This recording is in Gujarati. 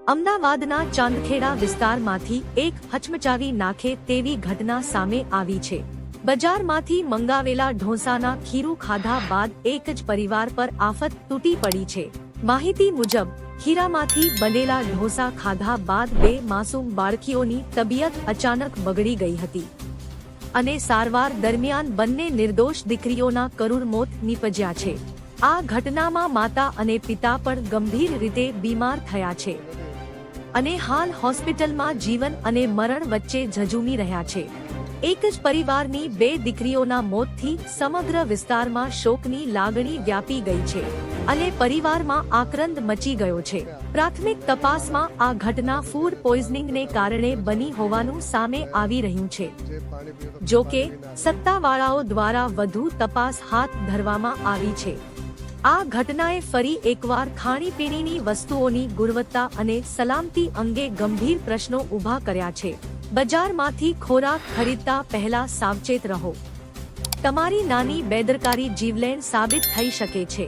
અમદાવાદના ચાંદખેડા વિસ્તારમાંથી એક હચમચાવી નાખે તેવી ઘટના સામે આવી છે। બજારમાંથી મંગાવેલા ઢોસાના ખીરું ખાધા બાદ એક જ પરિવાર પર આફત તૂટી પડી છે। માહિતી મુજબ ખીરામાંથી બનેલા ઢોસા ખાધા બાદ બે માસૂમ બાળકીઓની તબિયત અચાનક બગડી ગઈ હતી અને સારવાર દરમિયાન બંને નિર્દોષ દીકરીઓના કરુણ મોત નીપજ્યા છે। આ ઘટનામાં માતા અને પિતા પણ ગંભીર રીતે બીમાર થયા છે અને હાલ હોસ્પિટલમાં જીવન અને મરણ વચ્ચે ઝઝૂમી રહ્યા છે। એક જ પરિવારની બે દીકરીઓના મોતથી સમગ્ર વિસ્તારમાં શોકની લાગણી વ્યાપી ગઈ છે અને પરિવારમાં આક્રંદ મચી ગયો છે। પ્રાથમિક તપાસમાં આ ઘટના ફૂડ પોઈઝનિંગને કારણે બની હોવાનું સામે આવી રહ્યું છે। જો કે સત્તાવાળાઓ દ્વારા વધુ તપાસ હાથ ધરવામાં આવી છે। આ ઘટનાએ ફરી એકવાર ખાણીપીણીની વસ્તુઓની ગુણવત્તા અને સલામતી અંગે ગંભીર પ્રશ્નો ઊભા કર્યા છે। બજારમાંથી ખોરાક ખરીદતા પહેલા સાવચેત રહો। તમારી નાની બેદરકારી જીવલેણ સાબિત થઈ શકે છે।